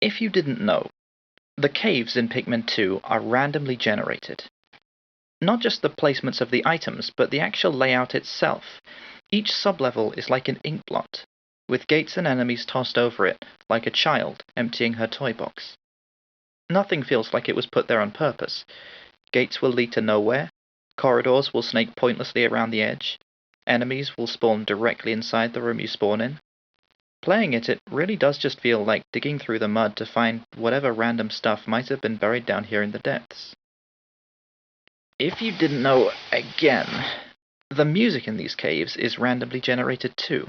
If you didn't know, the caves in Pikmin 2 are randomly generated. Not just the placements of the items, but the actual layout itself. Each sublevel is like an ink blot, with gates and enemies tossed over it, like a child emptying her toy box. Nothing feels like it was put there on purpose. Gates will lead to nowhere, corridors will snake pointlessly around the edge, enemies will spawn directly inside the room you spawn in. Playing it really does just feel like digging through the mud to find whatever random stuff might have been buried down here in the depths. If you didn't know, again, the music in these caves is randomly generated too.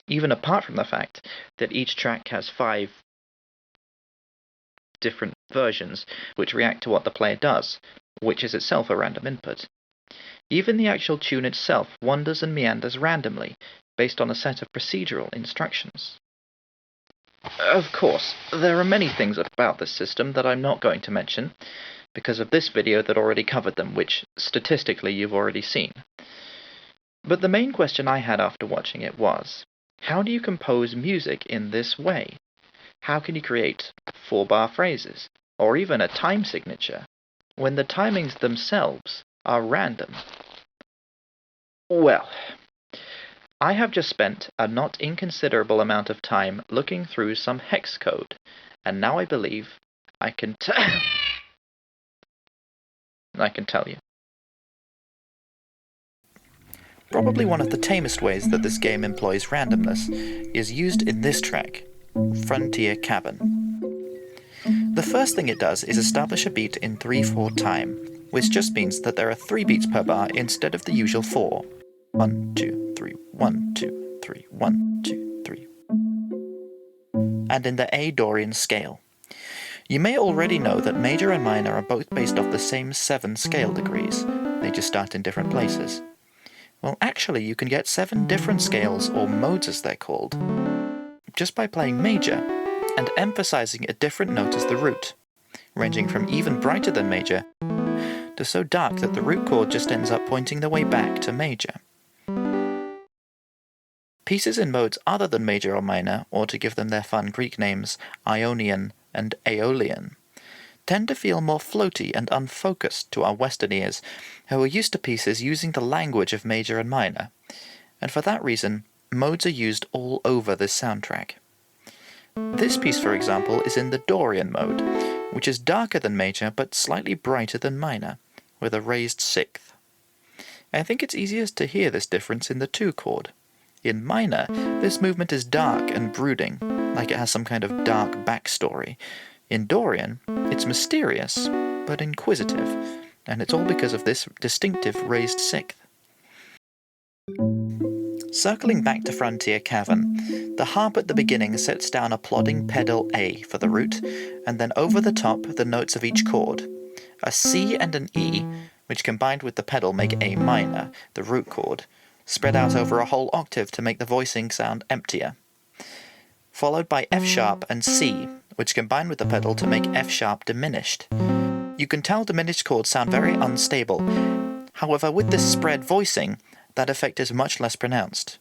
Even apart from the fact that each track has 5 different versions which react to what the player does, which is itself a random input. Even the actual tune itself wanders and meanders randomly, based on a set of procedural instructions. Of course, there are many things about this system that I'm not going to mention, because of this video that already covered them, which statistically you've already seen. But the main question I had after watching it was, how do you compose music in this way? How can you create 4-bar phrases, or even a time signature, when the timings themselves are random? Well, I have just spent a not inconsiderable amount of time looking through some hex code, and now I believe I can tell you. Probably one of the tamest ways that this game employs randomness is used in this track, Frontier Cavern. The first thing it does is establish a beat in 3/4 time, which just means that there are 3 beats per bar instead of the usual 4. 1, 2, 3, 1, 2, 3, 1, 2, 3. And in the A Dorian scale. You may already know that major and minor are both based off the same 7 scale degrees. They just start in different places. Well, actually, you can get 7 different scales, or modes as they're called, just by playing major and emphasizing a different note as the root, ranging from even brighter than major to so dark that the root chord just ends up pointing the way back to major. Pieces in modes other than major or minor, or to give them their fun Greek names, Ionian and Aeolian, tend to feel more floaty and unfocused to our Western ears, who are used to pieces using the language of major and minor, and for that reason, modes are used all over this soundtrack. This piece, for example, is in the Dorian mode, which is darker than major but slightly brighter than minor, with a raised 6th. I think it's easiest to hear this difference in the 2 chord. In minor, this movement is dark and brooding, like it has some kind of dark backstory. In Dorian, it's mysterious, but inquisitive, and it's all because of this distinctive raised 6th. Circling back to Frontier Cavern, the harp at the beginning sets down a plodding pedal A for the root, and then over the top the notes of each chord. A C and an E, which combined with the pedal make A minor, the root chord, spread out over a whole octave to make the voicing sound emptier. Followed by F sharp and C, which combine with the pedal to make F sharp diminished. You can tell diminished chords sound very unstable. However, with this spread voicing, that effect is much less pronounced.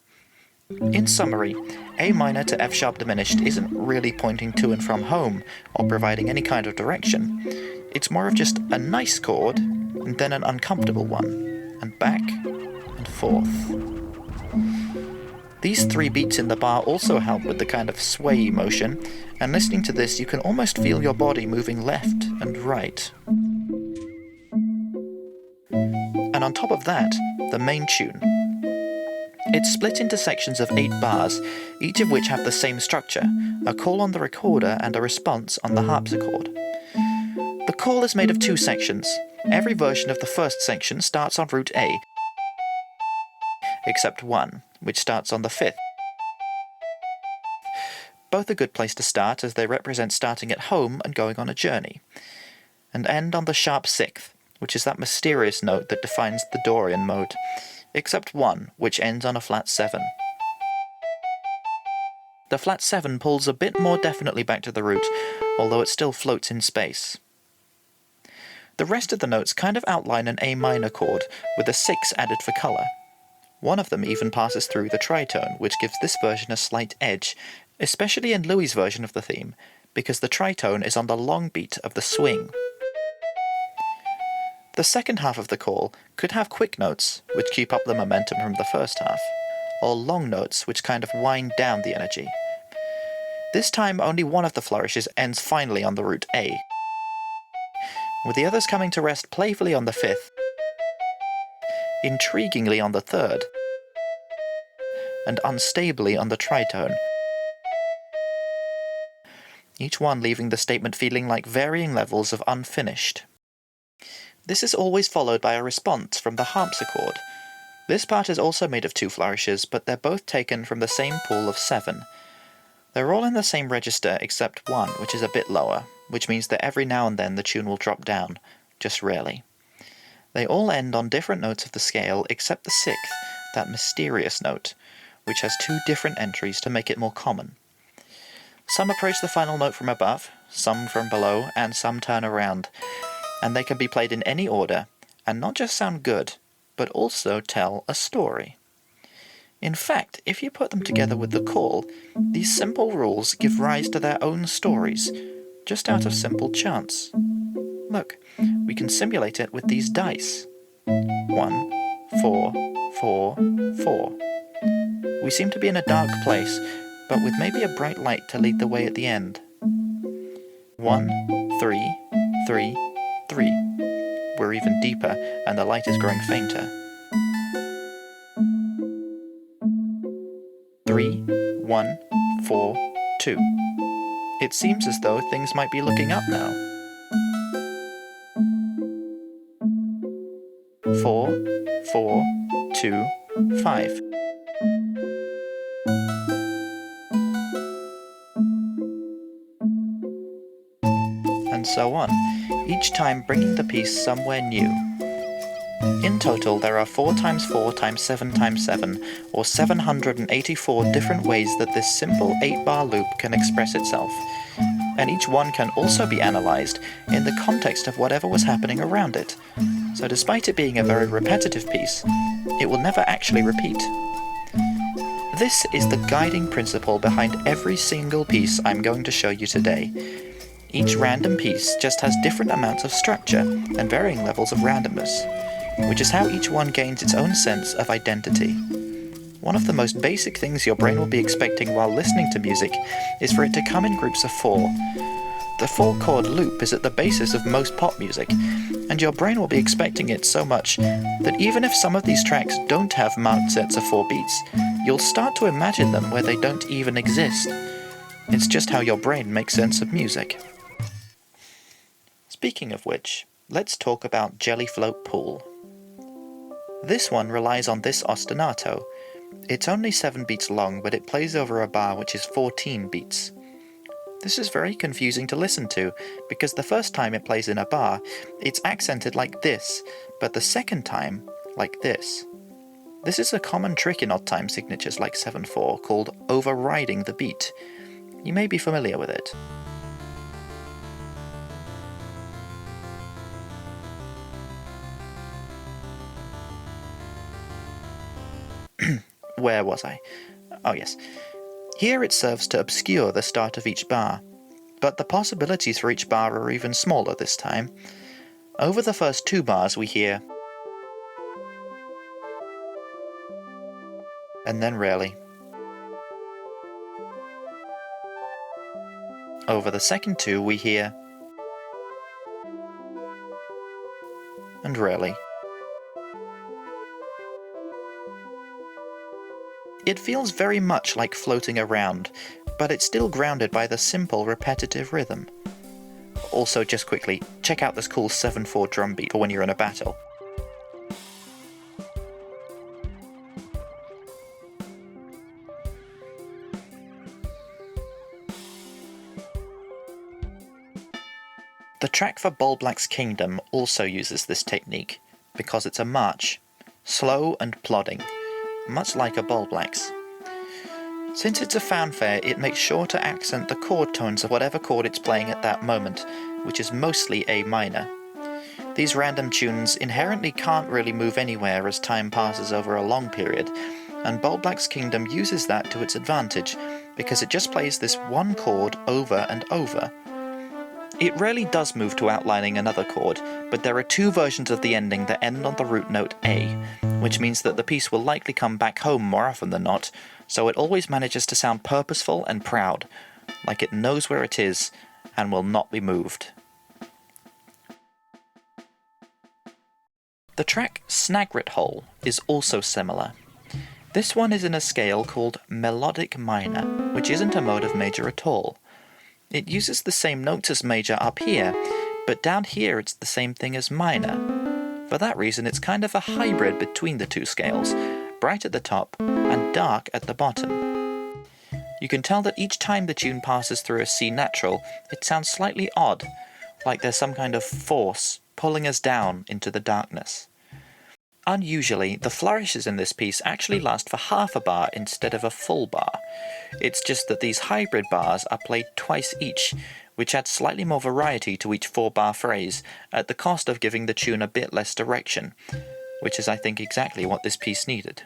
In summary, A minor to F sharp diminished isn't really pointing to and from home, or providing any kind of direction. It's more of just a nice chord, and then an uncomfortable one, and back and forth. These 3 beats in the bar also help with the kind of sway motion, and listening to this you can almost feel your body moving left and right. And on top of that, the main tune. It's split into sections of 8 bars, each of which have the same structure, a call on the recorder and a response on the harpsichord. The call is made of 2 sections. Every version of the first section starts on root A, except one, which starts on the 5th. Both a good place to start, as they represent starting at home and going on a journey, and end on the sharp 6th, which is that mysterious note that defines the Dorian mode, except one, which ends on a flat 7. The flat 7 pulls a bit more definitely back to the root, although it still floats in space. The rest of the notes kind of outline an A minor chord, with a 6 added for colour. One of them even passes through the tritone, which gives this version a slight edge, especially in Louis' version of the theme, because the tritone is on the long beat of the swing. The second half of the call could have quick notes, which keep up the momentum from the first half, or long notes, which kind of wind down the energy. This time only one of the flourishes ends finally on the root A, with the others coming to rest playfully on the fifth, intriguingly on the third, and unstably on the tritone, each one leaving the statement feeling like varying levels of unfinished. This is always followed by a response from the harpsichord. This part is also made of 2 flourishes, but they're both taken from the same pool of 7. They're all in the same register except one, which is a bit lower, which means that every now and then the tune will drop down, just rarely. They all end on different notes of the scale except the 6th, that mysterious note, which has 2 different entries to make it more common. Some approach the final note from above, some from below, and some turn around, and they can be played in any order, and not just sound good, but also tell a story. In fact, if you put them together with the call, these simple rules give rise to their own stories, just out of simple chance. Look, we can simulate it with these dice. 1, 4, 4, 4. We seem to be in a dark place, but with maybe a bright light to lead the way at the end. 1, 3, 3, 3. We're even deeper, and the light is growing fainter. 3, 1, 4, 2. It seems as though things might be looking up now. 4, 4, 2, 5. And so on, each time bringing the piece somewhere new. In total, there are 4 times 4 times 7 times 7, or 784 different ways that this simple 8-bar loop can express itself, and each one can also be analysed in the context of whatever was happening around it. So despite it being a very repetitive piece, it will never actually repeat. This is the guiding principle behind every single piece I'm going to show you today. Each random piece just has different amounts of structure and varying levels of randomness, which is how each one gains its own sense of identity. One of the most basic things your brain will be expecting while listening to music is for it to come in groups of 4. The 4-chord loop is at the basis of most pop music, and your brain will be expecting it so much that even if some of these tracks don't have marked sets of 4 beats, you'll start to imagine them where they don't even exist. It's just how your brain makes sense of music. Speaking of which, let's talk about Jellyfloat Pool. This one relies on this ostinato. It's only 7 beats long, but it plays over a bar which is 14 beats. This is very confusing to listen to, because the first time it plays in a bar, it's accented like this, but the second time, like this. This is a common trick in odd time signatures like 7/4 called overriding the beat. You may be familiar with it. Where was I? Oh yes. Here it serves to obscure the start of each bar, but the possibilities for each bar are even smaller this time. Over the first 2 bars we hear, and then rarely. Over the second 2 we hear, and rarely. It feels very much like floating around, but it's still grounded by the simple repetitive rhythm. Also, just quickly, check out this cool 7/4 drum beat for when you're in a battle. The track for Bulblax Kingdom also uses this technique, because it's a march, slow and plodding, much like a Bulblax. Since it's a fanfare, it makes sure to accent the chord tones of whatever chord it's playing at that moment, which is mostly A minor. These random tunes inherently can't really move anywhere as time passes over a long period, and Bulblax Kingdom uses that to its advantage because it just plays this one chord over and over. It rarely does move to outlining another chord, but there are two versions of the ending that end on the root note A, which means that the piece will likely come back home more often than not, so it always manages to sound purposeful and proud, like it knows where it is and will not be moved. The track Snagret Hole is also similar. This one is in a scale called melodic minor, which isn't a mode of major at all. It uses the same notes as major up here, but down here it's the same thing as minor. For that reason it's kind of a hybrid between the two scales, bright at the top and dark at the bottom. You can tell that each time the tune passes through a C natural, it sounds slightly odd, like there's some kind of force pulling us down into the darkness. Unusually, the flourishes in this piece actually last for half a bar instead of a full bar. It's just that these hybrid bars are played twice each, which adds slightly more variety to each 4-bar phrase, at the cost of giving the tune a bit less direction, which is I think exactly what this piece needed.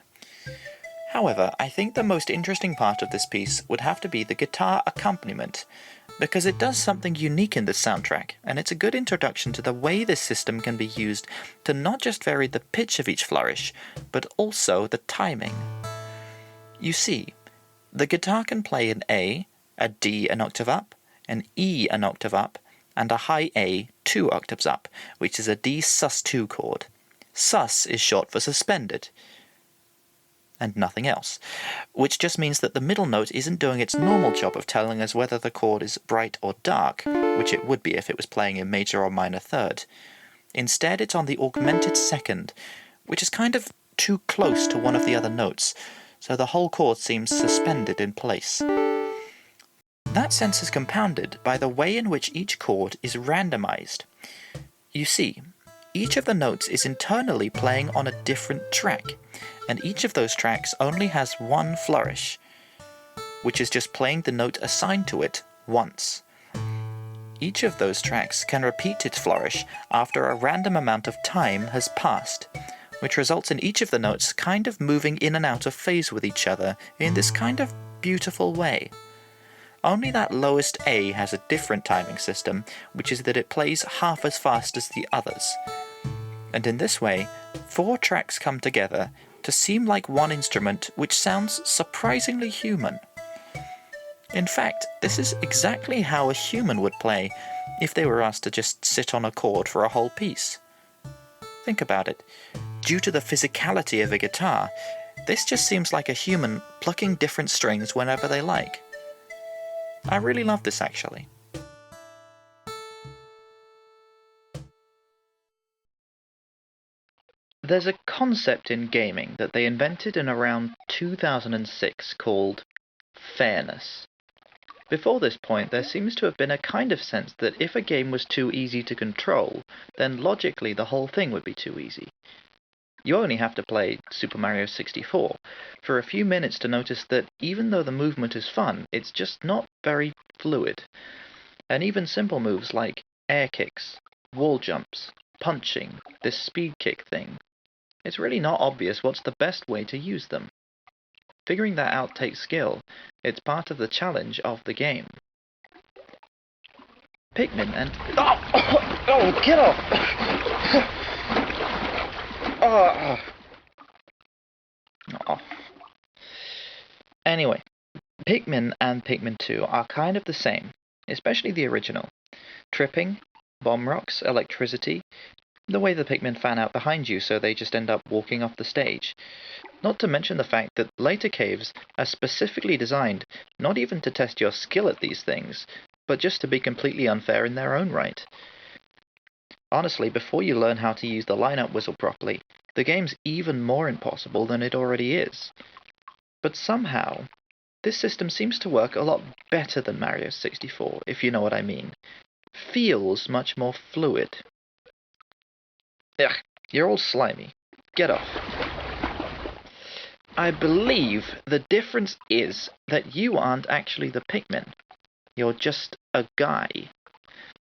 However, I think the most interesting part of this piece would have to be the guitar accompaniment, because it does something unique in this soundtrack, and it's a good introduction to the way this system can be used to not just vary the pitch of each flourish, but also the timing. You see, the guitar can play an A, a D an octave up, an E an octave up, and a high A 2 octaves up, which is a D sus2 chord. Sus is short for suspended, and nothing else, which just means that the middle note isn't doing its normal job of telling us whether the chord is bright or dark, which it would be if it was playing in major or minor third. Instead, it's on the augmented second, which is kind of too close to one of the other notes, so the whole chord seems suspended in place. That sense is compounded by the way in which each chord is randomized. You see, each of the notes is internally playing on a different track, and each of those tracks only has one flourish, which is just playing the note assigned to it once. Each of those tracks can repeat its flourish after a random amount of time has passed, which results in each of the notes kind of moving in and out of phase with each other in this kind of beautiful way. Only that lowest A has a different timing system, which is that it plays half as fast as the others. And in this way, 4 tracks come together to seem like one instrument which sounds surprisingly human. In fact, this is exactly how a human would play if they were asked to just sit on a chord for a whole piece. Think about it. Due to the physicality of a guitar, this just seems like a human plucking different strings whenever they like. I really love this actually. There's a concept in gaming that they invented in around 2006 called fairness. Before this point, there seems to have been a kind of sense that if a game was too easy to control, then logically the whole thing would be too easy. You only have to play Super Mario 64 for a few minutes to notice that even though the movement is fun, it's just not very fluid. And even simple moves like air kicks, wall jumps, punching, this speed kick thing, it's really not obvious what's the best way to use them. Figuring that out takes skill. It's part of the challenge of the game. Pikmin and... Oh, get off! Oh. Anyway, Pikmin and Pikmin 2 are kind of the same, especially the original. Tripping, bomb rocks, electricity, the way the Pikmin fan out behind you so they just end up walking off the stage. Not to mention the fact that later caves are specifically designed not even to test your skill at these things, but just to be completely unfair in their own right. Honestly, before you learn how to use the line-up whistle properly, the game's even more impossible than it already is. But somehow, this system seems to work a lot better than Mario 64, if you know what I mean. Feels much more fluid. Ugh, you're all slimy. Get off. I believe the difference is that you aren't actually the Pikmin. You're just a guy.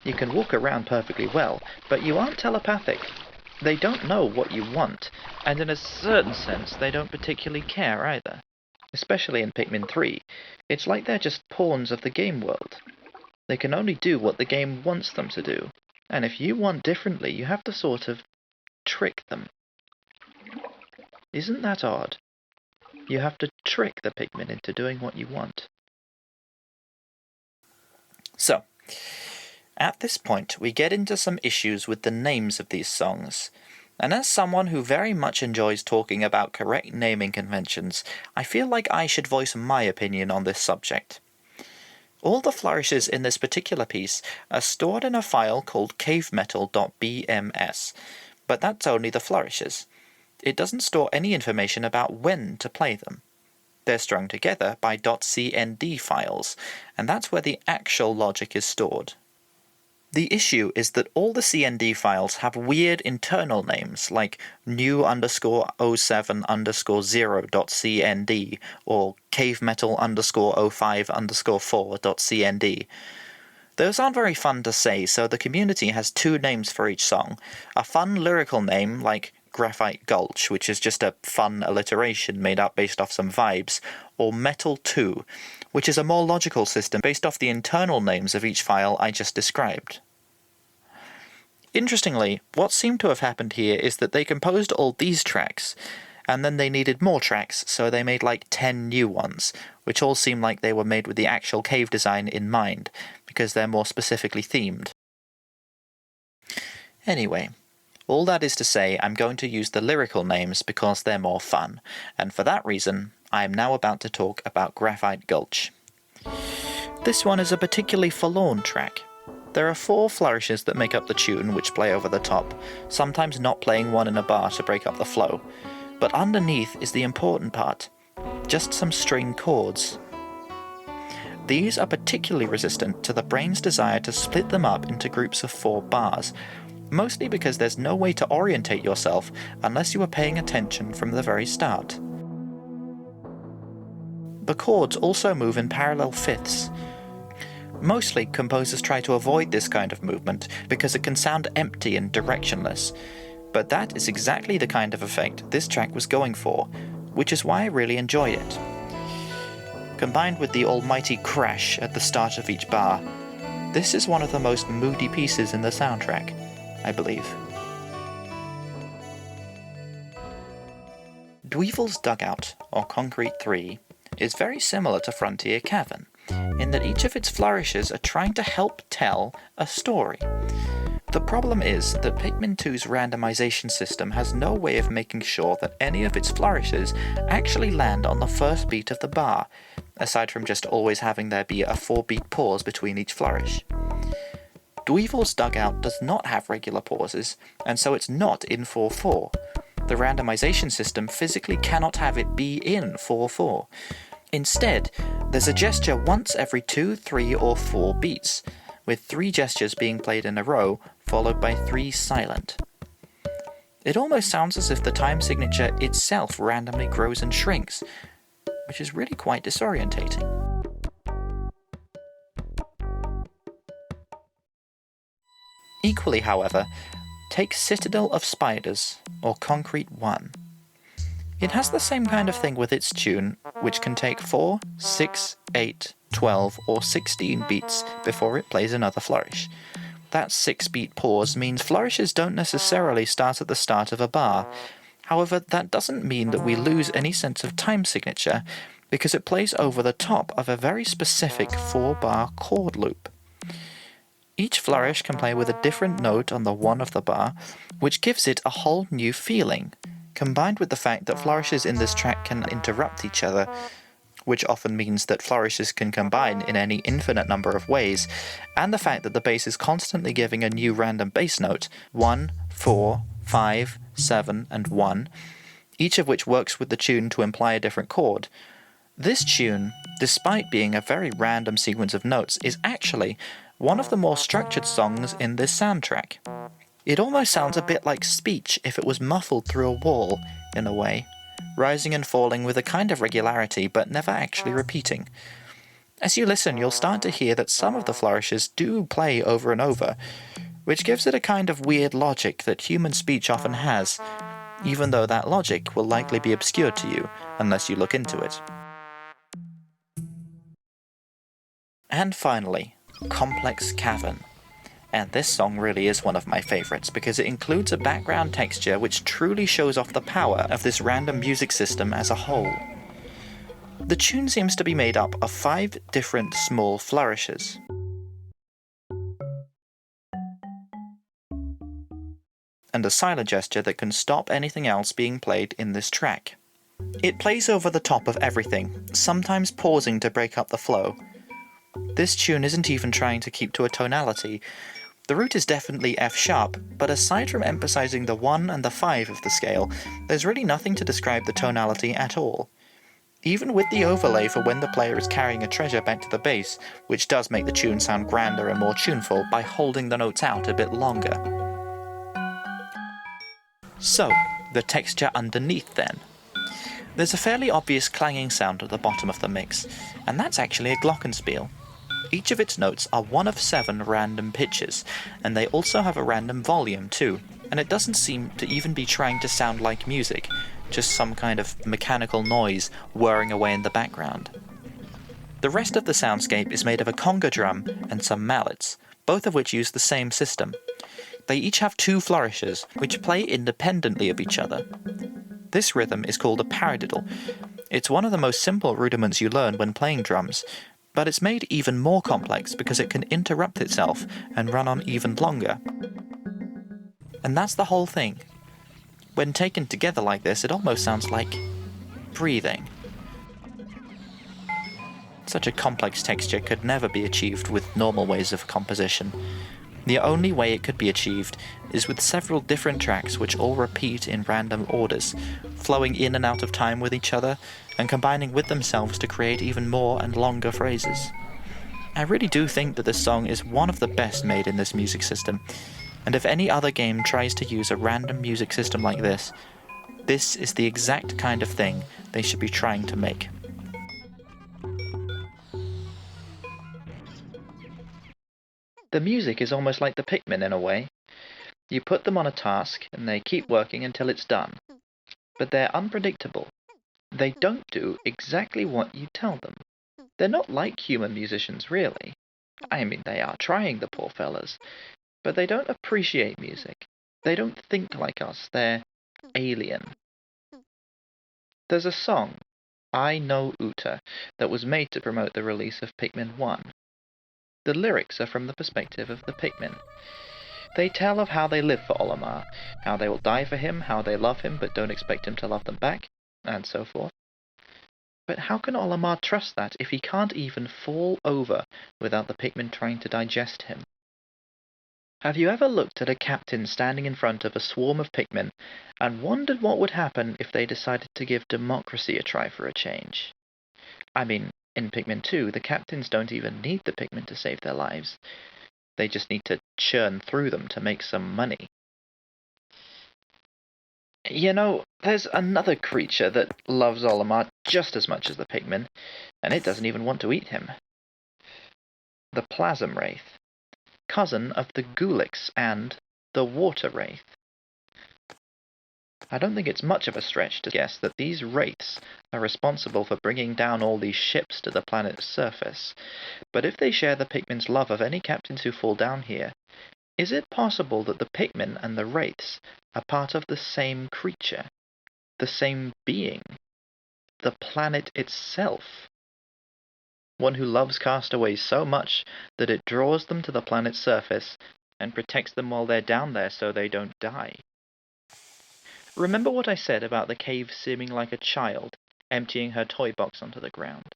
You can walk around perfectly well, but you aren't telepathic. They don't know what you want, and in a certain sense they don't particularly care either. especially in Pikmin 3. It's like they're just pawns of the game world. They can only do what the game wants them to do, and if you want differently, you have to sort of trick them. Isn't that odd? You have to trick the Pikmin into doing what you want. So, at this point, we get into some issues with the names of these songs. And as someone who very much enjoys talking about correct naming conventions, I feel like I should voice my opinion on this subject. All the flourishes in this particular piece are stored in a file called cavemetal.bms, but that's only the flourishes. It doesn't store any information about when to play them. They're strung together by .cnd files, and that's where the actual logic is stored. The issue is that all the CND files have weird internal names like new_07_0.cnd or cavemetal_05_4.cnd. Those aren't very fun to say, so the community has two names for each song. A fun lyrical name like Graphite Gulch, which is just a fun alliteration made up based off some vibes, or Metal 2, which is a more logical system based off the internal names of each file I just described. Interestingly, what seemed to have happened here is that they composed all these tracks, and then they needed more tracks, so they made like 10 new ones, which all seem like they were made with the actual cave design in mind, because they're more specifically themed. Anyway, all that is to say, I'm going to use the lyrical names because they're more fun, and for that reason, I am now about to talk about Graphite Gulch. This one is a particularly forlorn track. There are 4 flourishes that make up the tune, which play over the top, sometimes not playing one in a bar to break up the flow. But underneath is the important part, just some string chords. These are particularly resistant to the brain's desire to split them up into groups of 4 bars, mostly because there's no way to orientate yourself unless you are paying attention from the very start. The chords also move in parallel fifths. Mostly, composers try to avoid this kind of movement because it can sound empty and directionless, but that is exactly the kind of effect this track was going for, which is why I really enjoy it. Combined with the almighty crash at the start of each bar, this is one of the most moody pieces in the soundtrack, I believe. Dweevil's Dugout, or Concrete 3, is very similar to Frontier Cavern, in that each of its flourishes are trying to help tell a story. The problem is that Pikmin 2's randomization system has no way of making sure that any of its flourishes actually land on the first beat of the bar, aside from just always having there be a 4-beat pause between each flourish. Dweevil's Dugout does not have regular pauses, and so it's not in 4/4. The randomization system physically cannot have it be in 4/4. Instead, there's a gesture once every 2, 3, or 4 beats, with 3 gestures being played in a row, followed by 3 silent. It almost sounds as if the time signature itself randomly grows and shrinks, which is really quite disorientating. Equally, however, take Citadel of Spiders, or Concrete 1. It has the same kind of thing with its tune, which can take 4, 6, 8, 12, or 16 beats before it plays another flourish. That 6-beat pause means flourishes don't necessarily start at the start of a bar. However, that doesn't mean that we lose any sense of time signature, because it plays over the top of a very specific 4-bar chord loop. Each flourish can play with a different note on the 1 of the bar, which gives it a whole new feeling, combined with the fact that flourishes in this track can interrupt each other, which often means that flourishes can combine in any infinite number of ways, and the fact that the bass is constantly giving a new random bass note, 1, 4, 5, 7, and 1, each of which works with the tune to imply a different chord. This tune, despite being a very random sequence of notes, is actually one of the more structured songs in this soundtrack. It almost sounds a bit like speech if it was muffled through a wall, in a way, rising and falling with a kind of regularity but never actually repeating. As you listen, you'll start to hear that some of the flourishes do play over and over, which gives it a kind of weird logic that human speech often has, even though that logic will likely be obscure to you unless you look into it. And finally, Complex Cavern. And this song really is one of my favourites because it includes a background texture which truly shows off the power of this random music system as a whole. The tune seems to be made up of 5 different small flourishes. And a silent gesture that can stop anything else being played in this track. It plays over the top of everything, sometimes pausing to break up the flow. This tune isn't even trying to keep to a tonality. The root is definitely F sharp, but aside from emphasizing the 1 and the 5 of the scale, there's really nothing to describe the tonality at all. Even with the overlay for when the player is carrying a treasure back to the base, which does make the tune sound grander and more tuneful by holding the notes out a bit longer. So, the texture underneath then. There's a fairly obvious clanging sound at the bottom of the mix, and that's actually a glockenspiel. Each of its notes are one of 7 random pitches, and they also have a random volume too, and it doesn't seem to even be trying to sound like music, just some kind of mechanical noise whirring away in the background. The rest of the soundscape is made of a conga drum and some mallets, both of which use the same system. They each have 2 flourishes, which play independently of each other. This rhythm is called a paradiddle. It's one of the most simple rudiments you learn when playing drums, but it's made even more complex because it can interrupt itself and run on even longer. And that's the whole thing. When taken together like this, it almost sounds like breathing. Such a complex texture could never be achieved with normal ways of composition. The only way it could be achieved is with several different tracks which all repeat in random orders, flowing in and out of time with each other, and combining with themselves to create even more and longer phrases. I really do think that this song is one of the best made in this music system, and if any other game tries to use a random music system like this is the exact kind of thing they should be trying to make. The music is almost like the Pikmin in a way. You put them on a task and they keep working until it's done. But they're unpredictable. They don't do exactly what you tell them. They're not like human musicians, really. I mean, they are trying, the poor fellas. But they don't appreciate music. They don't think like us. They're alien. There's a song, I Know Uta, that was made to promote the release of Pikmin 1. The lyrics are from the perspective of the Pikmin. They tell of how they live for Olimar, how they will die for him, how they love him but don't expect him to love them back, and so forth. But how can Olimar trust that if he can't even fall over without the Pikmin trying to digest him? Have you ever looked at a captain standing in front of a swarm of Pikmin and wondered what would happen if they decided to give democracy a try for a change? I mean, in Pikmin 2, the captains don't even need the Pikmin to save their lives. They just need to churn through them to make some money. You know, there's another creature that loves Olimar just as much as the Pikmin, and it doesn't even want to eat him. The Plasm Wraith, cousin of the Gulch and the Water Wraith. I don't think it's much of a stretch to guess that these wraiths are responsible for bringing down all these ships to the planet's surface, but if they share the Pikmin's love of any captains who fall down here, is it possible that the Pikmin and the wraiths are part of the same creature, the same being, the planet itself? One who loves castaways so much that it draws them to the planet's surface and protects them while they're down there so they don't die. Remember what I said about the cave seeming like a child emptying her toy box onto the ground?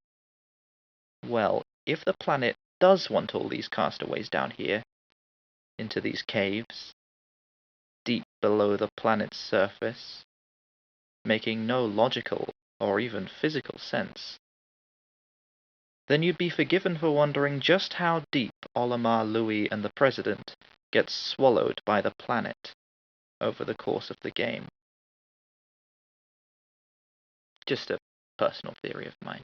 Well, if the planet does want all these castaways down here, into these caves, deep below the planet's surface, making no logical or even physical sense, then you'd be forgiven for wondering just how deep Olimar, Louis, and the President get swallowed by the planet over the course of the game. Just a personal theory of mine.